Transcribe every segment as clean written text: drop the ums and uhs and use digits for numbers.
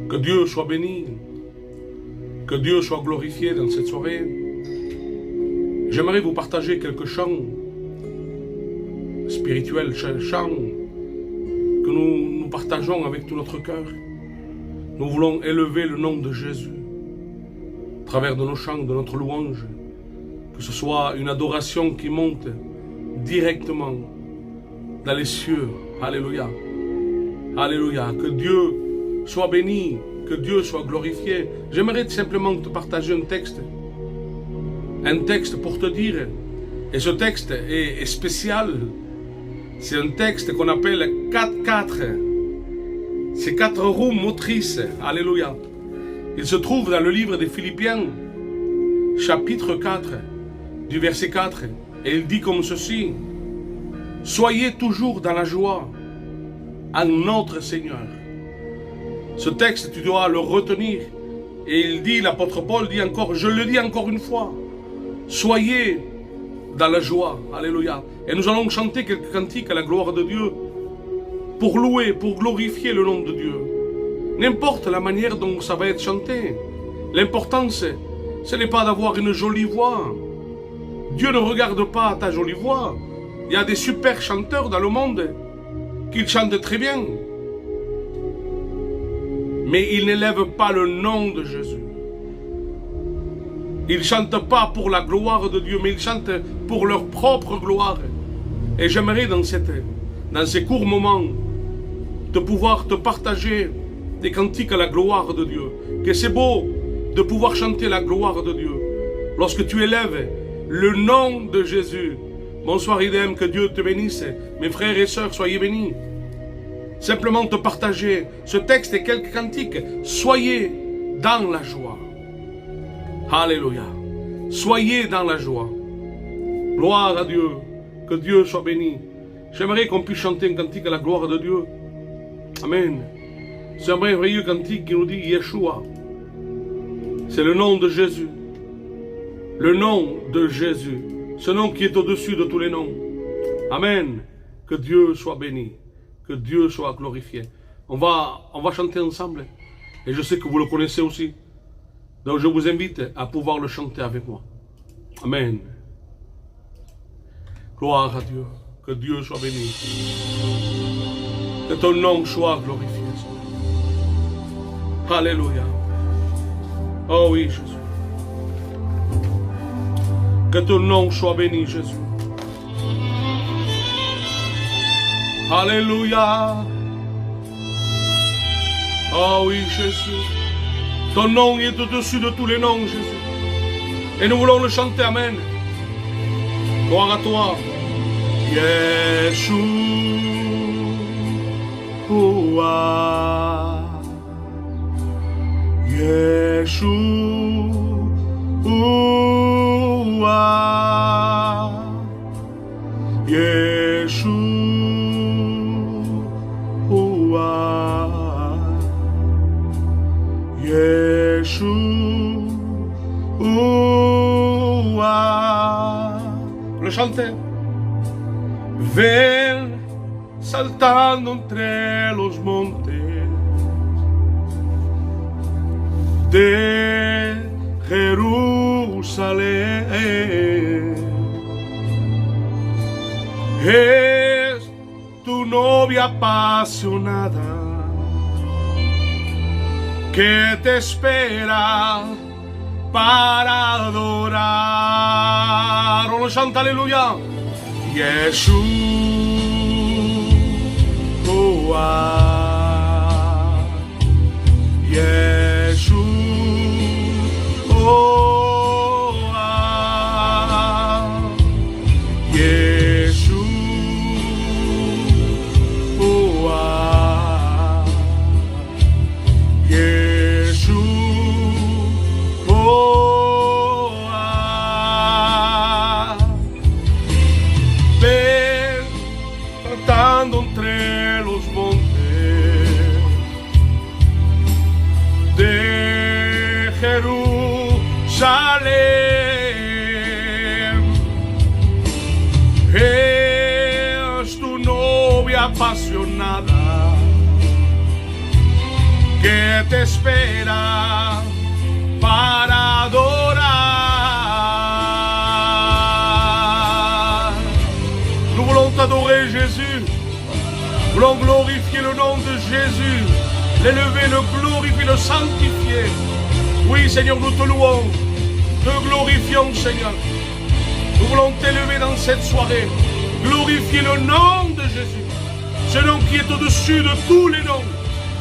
Que Dieu soit béni. Que Dieu soit glorifié dans cette soirée. J'aimerais vous partager quelques chants spirituels, chants que nous partageons avec tout notre cœur. Nous voulons élever le nom de Jésus à travers de nos chants, de notre louange. Que ce soit une adoration qui monte directement dans les cieux. Alléluia. Alléluia. Que Dieu soit béni, que Dieu soit glorifié. J'aimerais simplement te partager un texte. Un texte pour te dire, et ce texte est spécial. C'est un texte qu'on appelle 4-4. C'est 4 roues motrices. Alléluia. Il se trouve dans le livre des Philippiens, chapitre 4, du verset 4. Et il dit comme ceci: soyez toujours dans la joie en notre Seigneur. Ce texte, tu dois le retenir. Et il dit, l'apôtre Paul dit encore, je le dis encore une fois, soyez dans la joie. Alléluia. Et nous allons chanter quelques cantiques à la gloire de Dieu pour louer, pour glorifier le nom de Dieu. N'importe la manière dont ça va être chanté. L'important, ce n'est pas d'avoir une jolie voix. Dieu ne regarde pas ta jolie voix. Il y a des super chanteurs dans le monde qui chantent très bien. Mais ils n'élèvent pas le nom de Jésus. Ils ne chantent pas pour la gloire de Dieu, mais ils chantent pour leur propre gloire. Et j'aimerais dans ces courts moments de pouvoir te partager des cantiques à la gloire de Dieu. Que c'est beau de pouvoir chanter la gloire de Dieu. Lorsque tu élèves le nom de Jésus. Bonsoir Idem, que Dieu te bénisse. Mes frères et sœurs, soyez bénis. Simplement te partager ce texte et quelques cantiques. Soyez dans la joie. Alléluia. Soyez dans la joie. Gloire à Dieu. Que Dieu soit béni. J'aimerais qu'on puisse chanter un cantique à la gloire de Dieu. Amen. C'est un merveilleux cantique qui nous dit Yeshua. C'est le nom de Jésus. Le nom de Jésus. Ce nom qui est au-dessus de tous les noms. Amen. Que Dieu soit béni. Que Dieu soit glorifié. On va chanter ensemble. Et je sais que vous le connaissez aussi. Donc je vous invite à pouvoir le chanter avec moi. Amen. Gloire à Dieu. Que Dieu soit béni. Que ton nom soit glorifié. Alléluia. Oh oui, Jésus. Que ton nom soit béni, Jésus. Alléluia. Oh oui, Jésus. Ton nom est au-dessus de tous les noms, Jésus. Et nous voulons le chanter, Amen. Gloire à toi. Yeshua. Yeshua. Yeshua. Yeshua. Le chanter. Ven saltando entre los montes de Jerusalén. Es tu novia apasionada que te espera para adorar. On le chante, alléluia. Yeshua. Ven saltando entre los montes que te espera para adorar. Nous voulons t'adorer, Jésus. Nous voulons glorifier le nom de Jésus, l'élever, le glorifier, le sanctifier. Oui, Seigneur, nous te louons, te glorifions, Seigneur. Nous voulons t'élever dans cette soirée, glorifier le nom de Jésus, ce nom qui est au-dessus de tous les noms,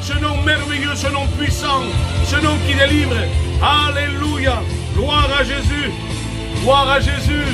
ce nom merveilleux, ce nom puissant, ce nom qui délivre. Alléluia, gloire à Jésus, gloire à Jésus.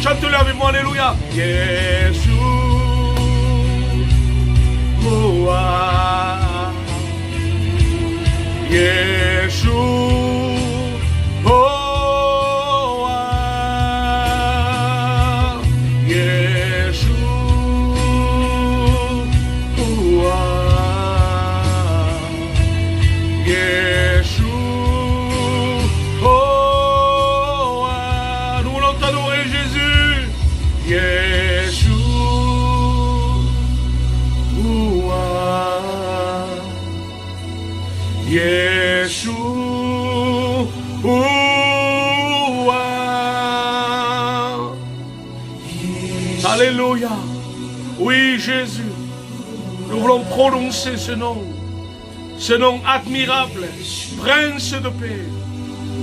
Chante-le avec moi, alléluia. Alléluia. Oui, Jésus, nous voulons prononcer ce nom admirable, Prince de paix.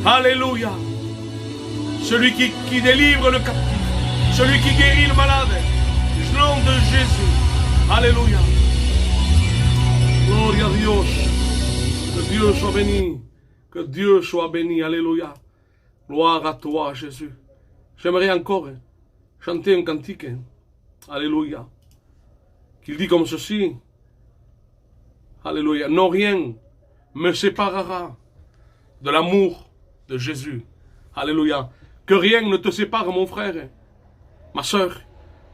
Alléluia. Celui qui délivre le captif, celui qui guérit le malade. Le nom de Jésus. Alléluia. Gloria a Dios. Que Dieu soit béni. Que Dieu soit béni. Alléluia. Gloire à toi, Jésus. J'aimerais encore chanter un cantique. Alléluia. Qu'il dit comme ceci. Alléluia. Non, rien me séparera de l'amour de Jésus. Alléluia. Que rien ne te sépare, mon frère, ma soeur,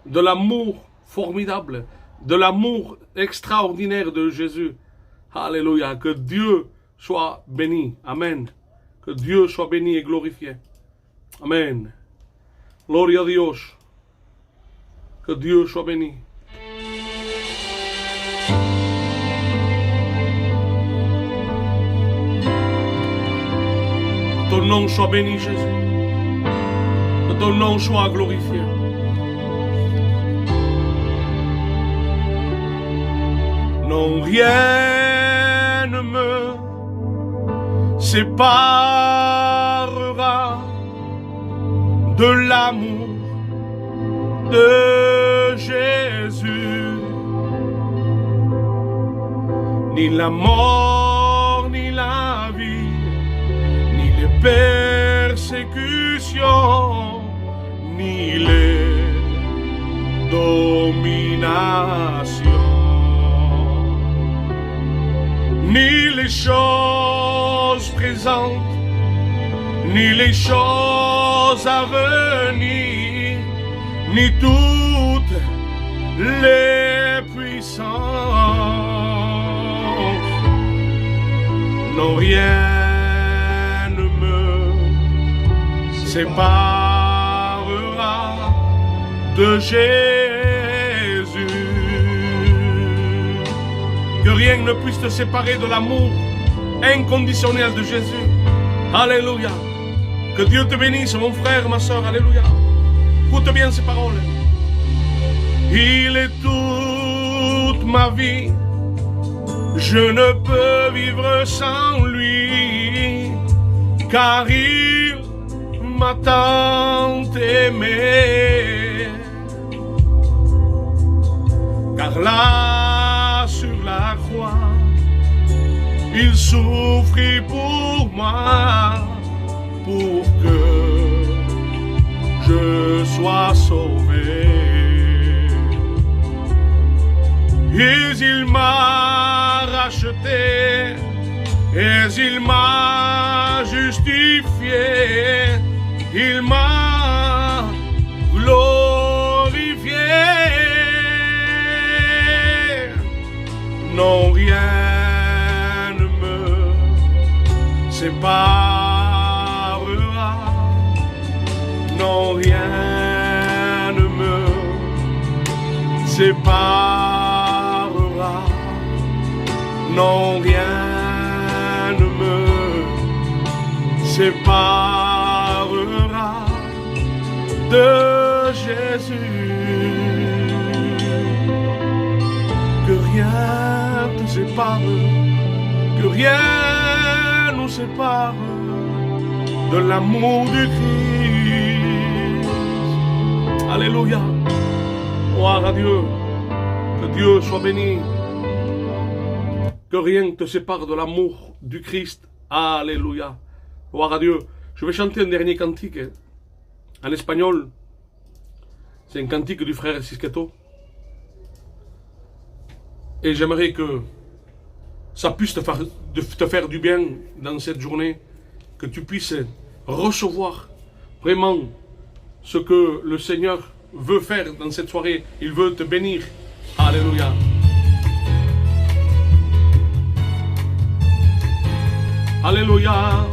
de l'amour formidable, de l'amour extraordinaire de Jésus. Alléluia. Que Dieu soit béni. Amen. Que Dieu soit béni et glorifié. Amen. Gloria a Dios. Que Dieu soit béni. Ton nom soit béni, Jésus. Que ton nom soit glorifié. Non, rien ne me séparera de l'amour de Jésus. Ni la mort, ni la vie, ni les persécutions, ni les dominations, ni les choses présentes, ni les choses à venir, ni toutes les puissances. Non, rien ne me séparera de Jésus. Que rien ne puisse te séparer de l'amour inconditionnel de Jésus. Alléluia. Que Dieu te bénisse, mon frère, ma soeur. Alléluia. Écoute bien ces paroles. Il est toute ma vie. Je ne peux vivre sans lui. car il m'a tant aimé. Car là sur la croix, il souffrit pour moi, pour que je sois sauvé. Et il m'a racheté, et il m'a justifié, il m'a glorifié. Non, rien ne me séparera, non, rien ne me séparera, non, rien ne me séparera de Jésus. Que rien te sépare, que rien nous sépare de l'amour du Christ. Alléluia. Gloire à Dieu. Que Dieu soit béni. Que rien ne te sépare de l'amour du Christ. Alléluia. Gloire à Dieu. Je vais chanter un dernier cantique en espagnol. C'est un cantique du frère Sisqueto. Et j'aimerais que ça puisse te faire du bien dans cette journée, que tu puisses recevoir vraiment ce que le Seigneur veut faire dans cette soirée. Il veut te bénir. Alléluia. Alléluia.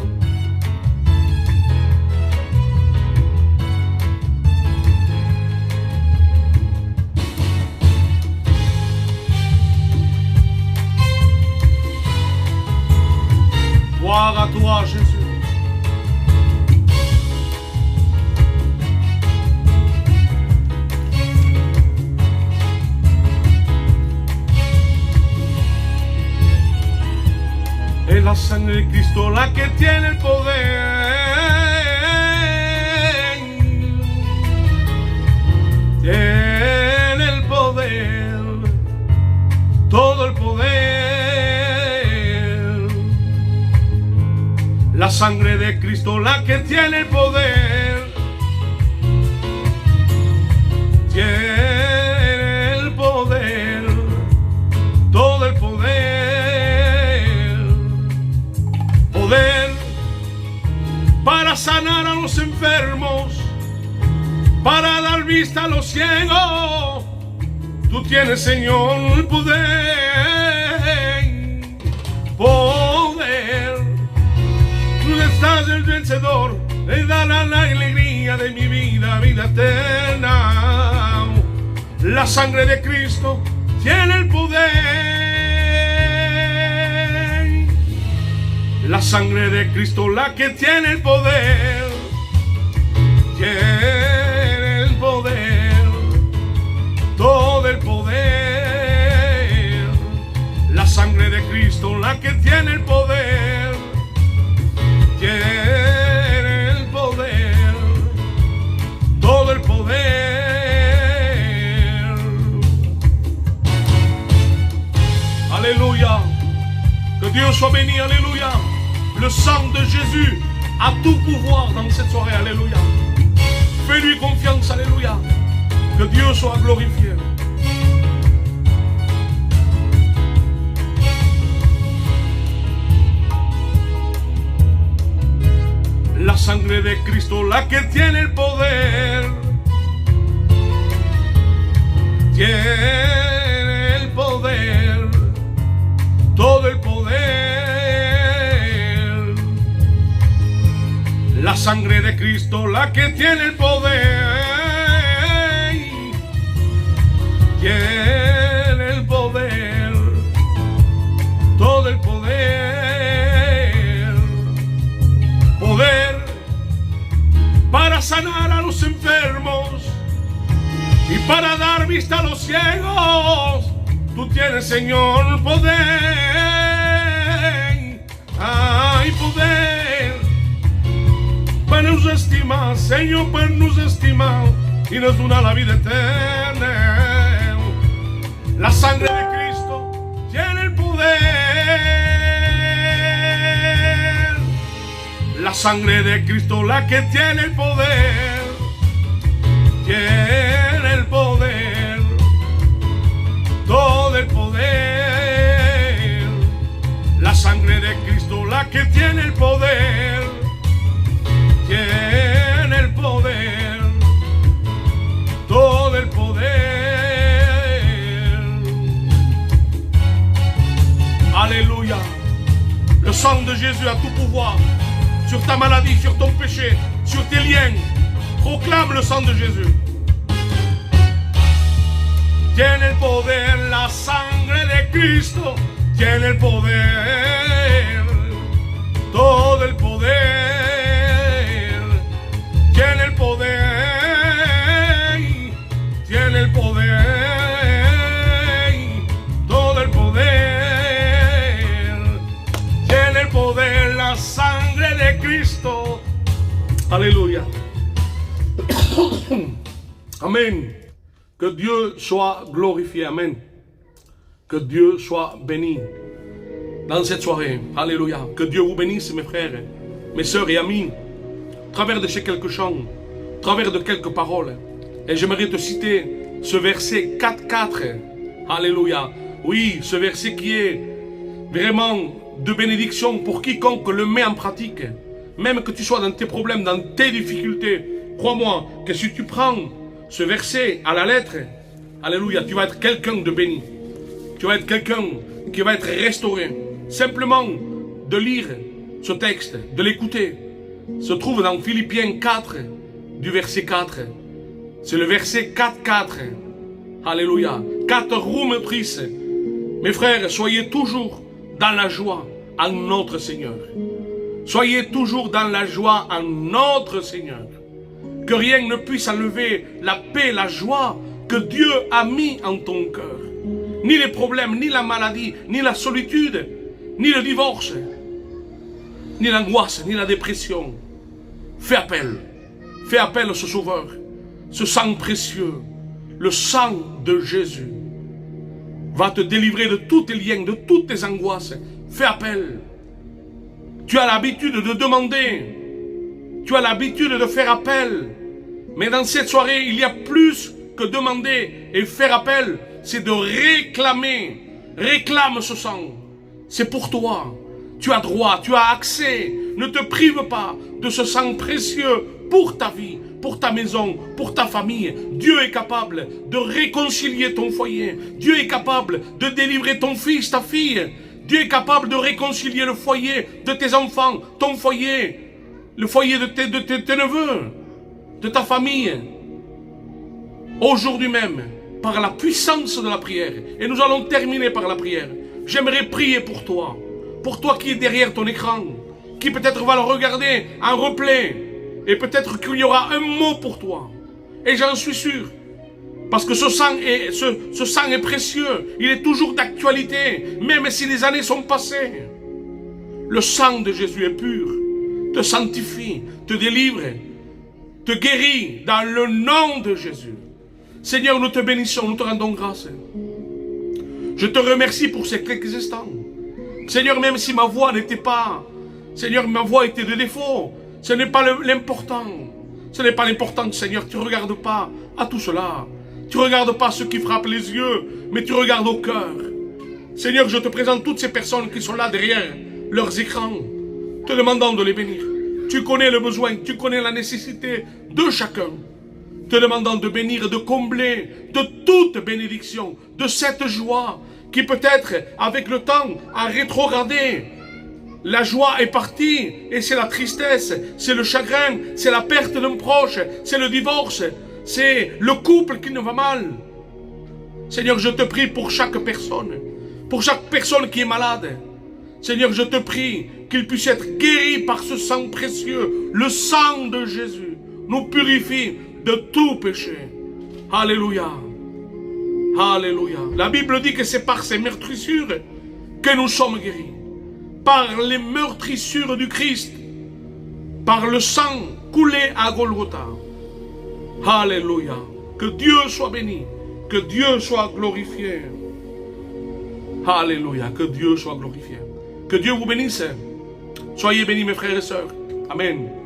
Gloire à toi, Jésus. Es la sangre de Cristo la que tiene el poder. Tiene el poder, todo el poder. La sangre de Cristo la que tiene el poder. Tiene el poder, todo el poder. Poder para sanar a los enfermos, para dar vista a los ciegos. Tú tienes, Señor, el poder. Poder. Tú estás el vencedor, le da la alegría de mi vida, vida eterna. La sangre de Cristo tiene el poder. La sangre de Cristo la que tiene el poder. Tiene el poder, todo el poder. La sangre de Cristo la que tiene el poder. Tiene el poder, todo el poder. Alléluia. Que Dieu soit béni, alléluia. Le sang de Jésus a tout pouvoir dans cette soirée, alléluia. Fais-lui confiance, alléluia. Que Dieu soit glorifié. La sangre de Cristo la que tiene el poder. Tiene el poder, todo el poder. La sangre de Cristo la que tiene el poder. Tiene el poder, todo el poder. Poder para sanar a los enfermos y para dar vista a los ciegos. Tú tienes, Señor, poder. Hay poder Señor, pues nos estima y nos da la vida eterna. La sangre de Cristo tiene el poder. La sangre de Cristo, la que tiene el poder. Tiene el poder. Todo el poder. La sangre de Cristo, la que tiene el poder. Tiene el poder. Todo el poder. Alléluia. Le sang de Jésus a tout pouvoir sur ta maladie, sur ton péché, sur tes liens. Proclame le sang de Jésus. Tiene el poder, la sangre de Cristo. Tiene el poder. Todo el poder. Tiene el poder. Tiene el poder. Todo el poder. Tiene el poder, la sangre de Cristo. Alléluia. Amen. Que Dieu soit glorifié. Amen. Que Dieu soit béni dans cette soirée. Alléluia. Que Dieu vous bénisse, mes frères, mes sœurs et amis, à travers de ces quelques chants, à travers de quelques paroles. Et j'aimerais te citer ce verset 4.4. Alléluia. Oui, ce verset qui est vraiment de bénédiction pour quiconque le met en pratique. Même que tu sois dans tes problèmes, dans tes difficultés, crois-moi que si tu prends ce verset à la lettre, alléluia, tu vas être quelqu'un de béni. Tu vas être quelqu'un qui va être restauré. Simplement de lire ce texte, de l'écouter, se trouve dans Philippiens 4, du verset 4. C'est le verset 4.4. Alléluia. 4 roues motrices. Mes frères, soyez toujours dans la joie en notre Seigneur. Soyez toujours dans la joie en notre Seigneur. Que rien ne puisse enlever la paix, la joie que Dieu a mis en ton cœur. Ni les problèmes, ni la maladie, ni la solitude, ni le divorce, ni l'angoisse, ni la dépression. Fais appel à ce Sauveur, ce sang précieux, le sang de Jésus va te délivrer de tous tes liens, de toutes tes angoisses. Fais appel. Tu as l'habitude de demander. Tu as l'habitude de faire appel. Mais dans cette soirée, il y a plus que demander et faire appel. C'est de réclamer. Réclame ce sang. C'est pour toi. Tu as droit, tu as accès. Ne te prive pas de ce sang précieux pour ta vie, pour ta maison, pour ta famille. Dieu est capable de réconcilier ton foyer. Dieu est capable de délivrer ton fils, ta fille. Dieu est capable de réconcilier le foyer de tes enfants, ton foyer, le foyer de tes neveux, de ta famille. Aujourd'hui même, par la puissance de la prière, et nous allons terminer par la prière, j'aimerais prier pour toi qui est derrière ton écran, qui peut-être va le regarder en replay, et peut-être qu'il y aura un mot pour toi. Et j'en suis sûr. Parce que ce sang est précieux, il est toujours d'actualité, même si les années sont passées. Le sang de Jésus est pur, te sanctifie, te délivre, te guérit dans le nom de Jésus. Seigneur, nous te bénissons, nous te rendons grâce. Je te remercie pour ces quelques instants. Seigneur, même si ma voix n'était pas, Seigneur, ma voix était de défaut, ce n'est pas l'important. Ce n'est pas l'important, Seigneur, tu ne regardes pas à tout cela. Tu ne regardes pas ce qui frappe les yeux, mais tu regardes au cœur. Seigneur, je te présente toutes ces personnes qui sont là derrière leurs écrans, te demandant de les bénir. Tu connais le besoin, tu connais la nécessité de chacun. Te demandant de bénir et de combler de toute bénédiction, de cette joie qui peut-être, avec le temps, a rétrogradé. La joie est partie et c'est la tristesse, c'est le chagrin, c'est la perte d'un proche, c'est le divorce. C'est le couple qui nous va mal. Seigneur, je te prie pour chaque personne qui est malade. Seigneur, je te prie qu'il puisse être guéri par ce sang précieux. Le sang de Jésus nous purifie de tout péché. Alléluia. Alléluia. La Bible dit que c'est par ces meurtrissures que nous sommes guéris. Par les meurtrissures du Christ, par le sang coulé à Golgotha. Alléluia. Que Dieu soit béni. Que Dieu soit glorifié. Alléluia. Que Dieu soit glorifié. Que Dieu vous bénisse. Soyez bénis mes frères et sœurs. Amen.